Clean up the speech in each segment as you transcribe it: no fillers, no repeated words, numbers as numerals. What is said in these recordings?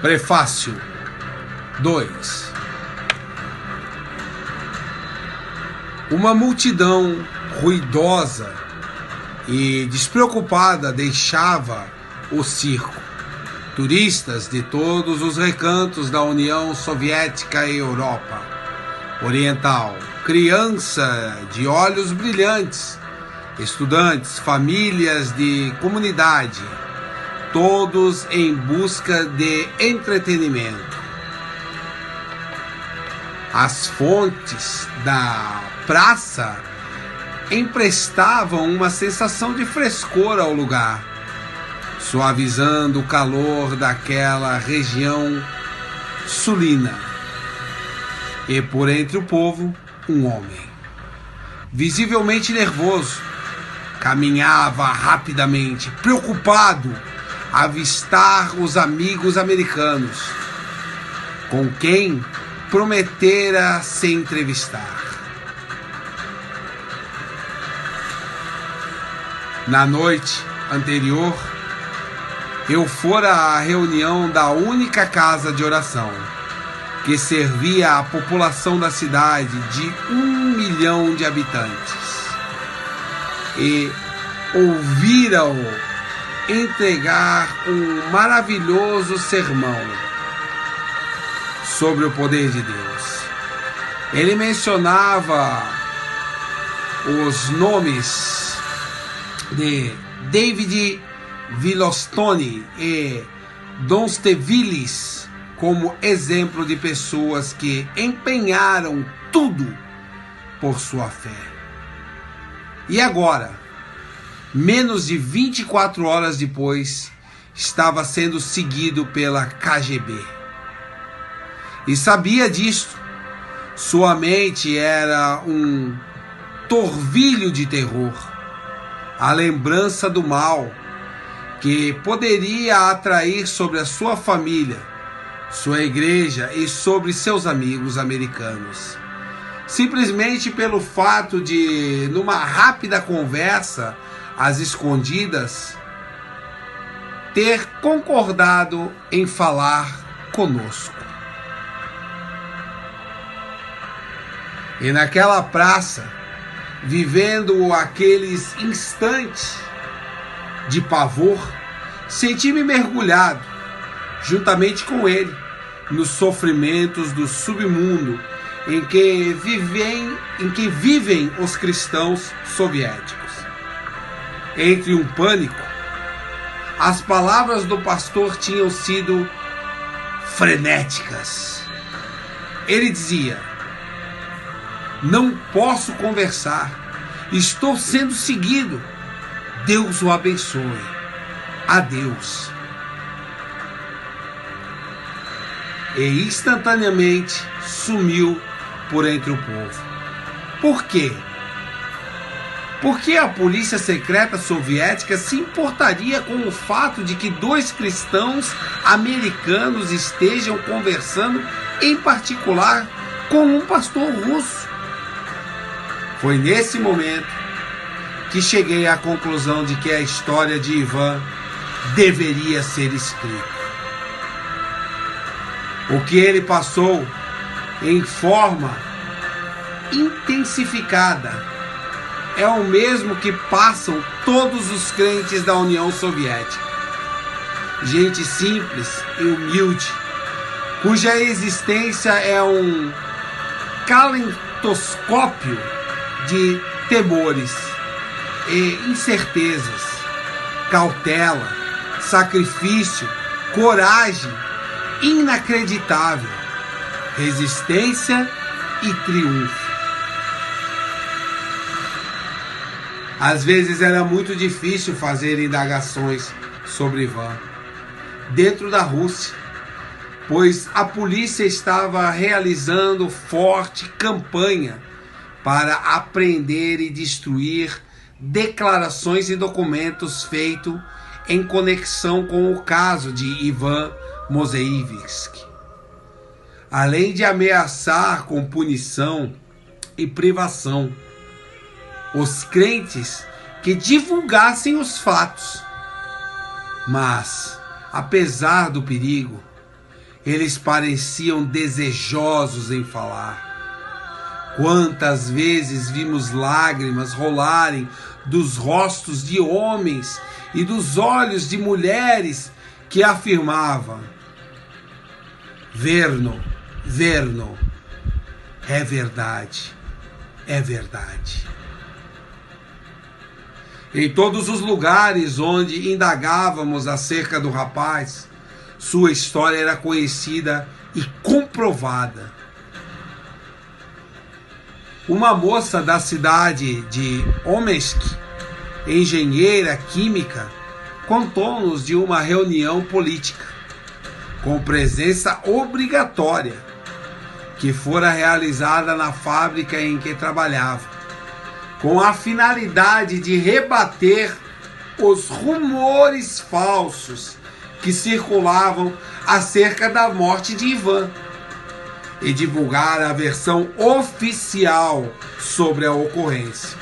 Prefácio 2. Uma multidão ruidosa e despreocupada deixava o circo. Turistas de todos os recantos da União Soviética e Europa Oriental, criança de olhos brilhantes, estudantes, famílias de comunidade, todos em busca de entretenimento. As fontes da praça emprestavam uma sensação de frescor ao lugar, suavizando o calor daquela região sulina. E por entre o povo, um homem, visivelmente nervoso, caminhava rapidamente, preocupado a avistar os amigos americanos, com quem prometera se entrevistar. Na noite anterior, eu fora à reunião da única casa de oração que servia à população da cidade de 1 milhão de habitantes e ouvira-o entregar um maravilhoso sermão sobre o poder de Deus. Ele mencionava os nomes de David Villostone e Donstevilis como exemplo de pessoas que empenharam tudo por sua fé. E agora, menos de 24 horas depois, estava sendo seguido pela KGB. E sabia disto. Sua mente era um torvilho de terror, a lembrança do mal que poderia atrair sobre a sua família, sua igreja e sobre seus amigos americanos. Simplesmente pelo fato de, numa rápida conversa às escondidas, ter concordado em falar conosco. E naquela praça, vivendo aqueles instantes de pavor, senti-me mergulhado, juntamente com ele, nos sofrimentos do submundo em que vivem os cristãos soviéticos. Entre um pânico, as palavras do pastor tinham sido frenéticas. Ele dizia: não posso conversar, estou sendo seguido. Deus o abençoe. Adeus. E instantaneamente sumiu por entre o povo. Por quê? Porque a polícia secreta soviética se importaria com o fato de que 2 cristãos americanos estejam conversando, em particular, com um pastor russo. Foi nesse momento que cheguei à conclusão de que a história de Ivan deveria ser escrita. O que ele passou em forma intensificada é o mesmo que passam todos os crentes da União Soviética. Gente simples e humilde, cuja existência é um calentoscópio de temores e incertezas, cautela, sacrifício, coragem inacreditável, resistência e triunfo. Às vezes era muito difícil fazer indagações sobre Ivan dentro da Rússia, pois a polícia estava realizando forte campanha para apreender e destruir declarações e documentos feitos em conexão com o caso de Ivan Mozeevsky, além de ameaçar com punição e privação os crentes que divulgassem os fatos. Mas, apesar do perigo, eles pareciam desejosos em falar. Quantas vezes vimos lágrimas rolarem dos rostos de homens e dos olhos de mulheres que afirmavam: Verno, Verno, é verdade, é verdade. Em todos os lugares onde indagávamos acerca do rapaz, sua história era conhecida e comprovada. Uma moça da cidade de Omsk, engenheira química, contou-nos de uma reunião política, com presença obrigatória, que fora realizada na fábrica em que trabalhava, com a finalidade de rebater os rumores falsos que circulavam acerca da morte de Ivan e divulgar a versão oficial sobre a ocorrência.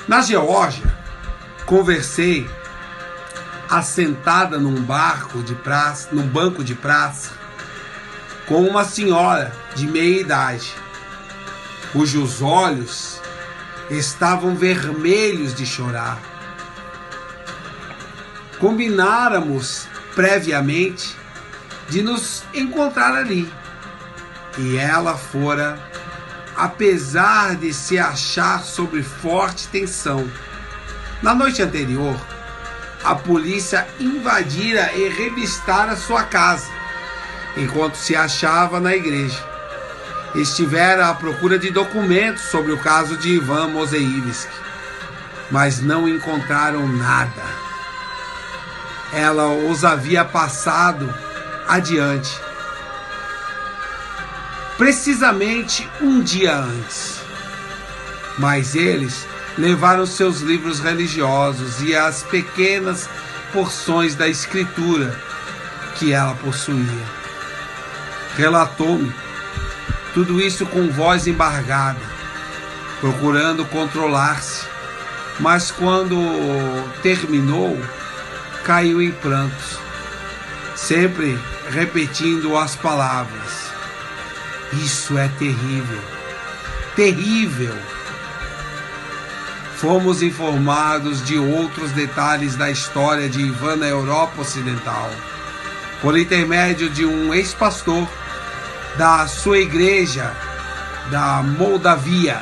Na Geórgia, conversei assentada num banco de praça com uma senhora de meia idade, cujos olhos estavam vermelhos de chorar. Combináramos previamente de nos encontrar ali, e ela fora, apesar de se achar sob forte tensão. Na noite anterior, a polícia invadira e revistara sua casa, enquanto se achava na igreja. Estivera à procura de documentos sobre o caso de Ivan Mozeevski, mas não encontraram nada. Ela os havia passado adiante, precisamente um dia antes. Mas eles levaram seus livros religiosos e as pequenas porções da escritura que ela possuía. Relatou-me tudo isso com voz embargada, procurando controlar-se, mas quando terminou, caiu em prantos, sempre repetindo as palavras: isso é terrível, terrível. Fomos informados de outros detalhes da história de Ivan na Europa Ocidental, por intermédio de um ex-pastor da sua igreja da Moldávia.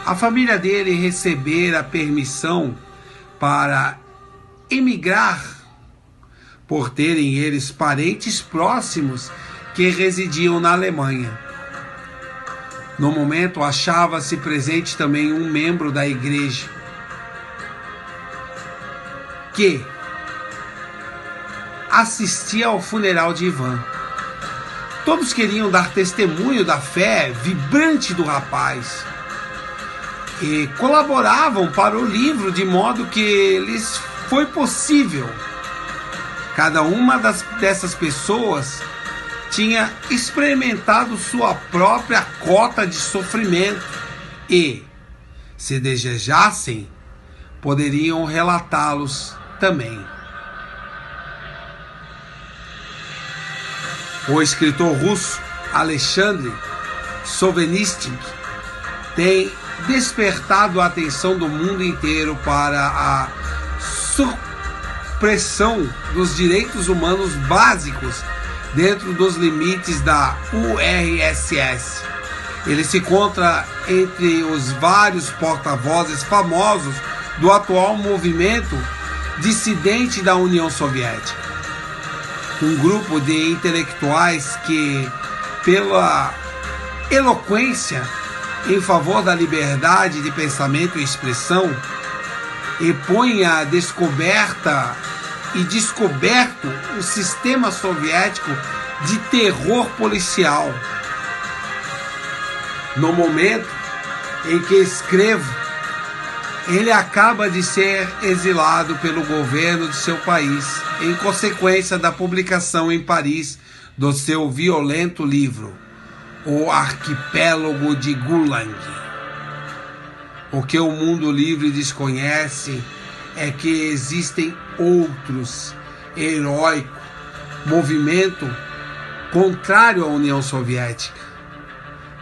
A família dele recebera permissão para emigrar, por terem eles parentes próximos que residiam na Alemanha. No momento, achava-se presente também um membro da igreja que assistia ao funeral de Ivan. Todos queriam dar testemunho da fé vibrante do rapaz e colaboravam para o livro de modo que lhes foi possível. Cada uma dessas pessoas tinha experimentado sua própria cota de sofrimento e, se desejassem, poderiam relatá-los também. O escritor russo Alexandre Solzhenitsyn tem despertado a atenção do mundo inteiro para a supressão dos direitos humanos básicos dentro dos limites da URSS. Ele se encontra entre os vários porta-vozes famosos do atual movimento dissidente da União Soviética. Um grupo de intelectuais que, pela eloquência em favor da liberdade de pensamento e expressão, e põe a descoberto o sistema soviético de terror policial. No momento em que escrevo, ele acaba de ser exilado pelo governo de seu país, em consequência da publicação em Paris do seu violento livro, O Arquipélago de Gulag. O que o mundo livre desconhece é que existem outros heróicos movimento contrário à União Soviética.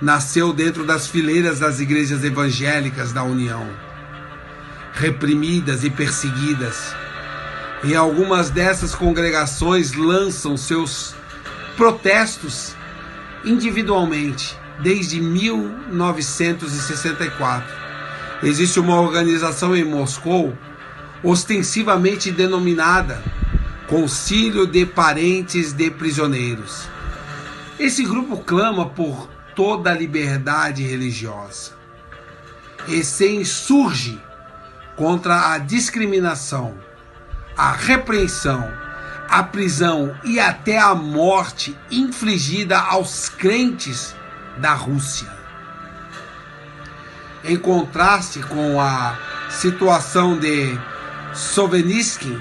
Nasceu dentro das fileiras das igrejas evangélicas da União, reprimidas e perseguidas. E algumas dessas congregações lançam seus protestos individualmente desde 1964. Existe uma organização em Moscou ostensivamente denominada Concílio de Parentes de Prisioneiros. Esse grupo clama por toda a liberdade religiosa e se insurge contra a discriminação, a repreensão, a prisão e até a morte infligida aos crentes da Rússia. Em contraste com a situação de Sovietsky,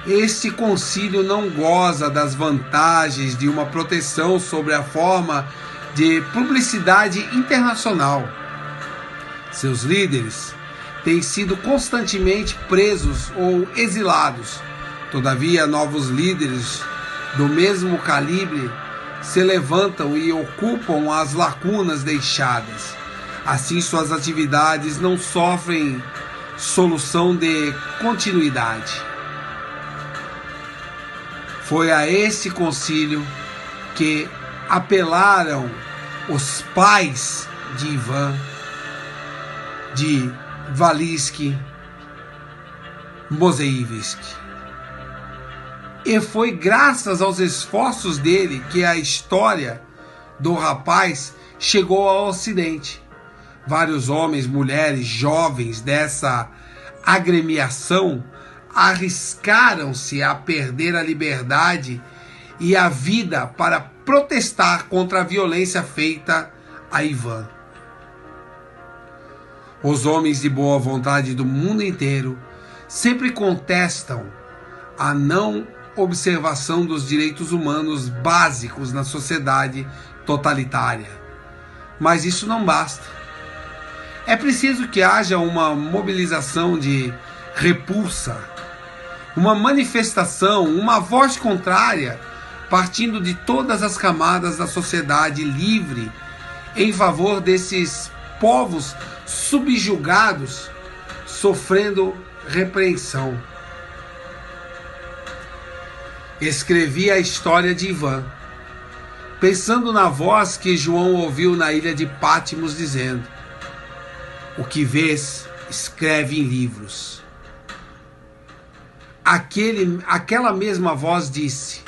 este concílio não goza das vantagens de uma proteção sobre a forma de publicidade internacional. Seus líderes têm sido constantemente presos ou exilados. Todavia, novos líderes do mesmo calibre se levantam e ocupam as lacunas deixadas. Assim, suas atividades não sofrem solução de continuidade. Foi a esse concílio que apelaram os pais de Ivan, de Valsky, Mozeevsky. E foi graças aos esforços dele que a história do rapaz chegou ao Ocidente. Vários homens, mulheres, jovens dessa agremiação arriscaram-se a perder a liberdade e a vida para protestar contra a violência feita a Ivan. Os homens de boa vontade do mundo inteiro sempre contestam a não observação dos direitos humanos básicos na sociedade totalitária. Mas isso não basta. É preciso que haja uma mobilização de repulsa, uma manifestação, uma voz contrária, partindo de todas as camadas da sociedade livre em favor desses povos subjugados, sofrendo repreensão. Escrevi a história de Ivan, pensando na voz que João ouviu na ilha de Patmos, dizendo: o que vês, escreve em livros. Aquela mesma voz disse: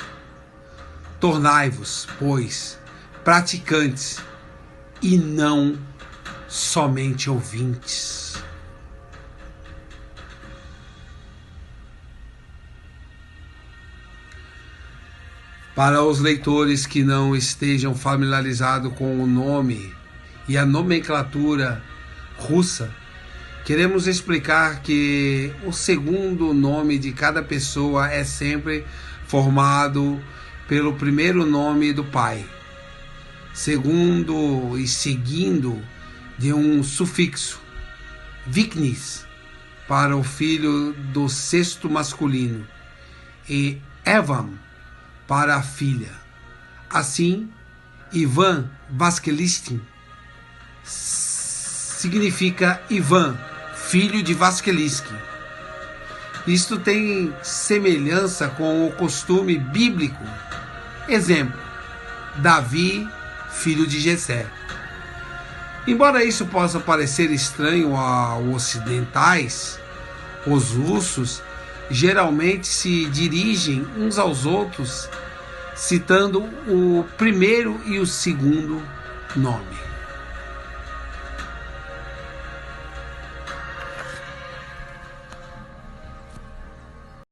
tornai-vos, pois, praticantes e não somente ouvintes. Para os leitores que não estejam familiarizados com o nome e a nomenclatura russa, queremos explicar que o segundo nome de cada pessoa é sempre formado pelo primeiro nome do pai, segundo e seguindo de um sufixo, viknis, para o filho do sexto masculino, e evam, para a filha. Assim, Ivan Vaskelistyn significa Ivan, filho de Vaskelistyn. Isto tem semelhança com o costume bíblico. Exemplo, Davi, filho de Jessé. Embora isso possa parecer estranho aos ocidentais, os russos geralmente se dirigem uns aos outros citando o primeiro e o segundo nome.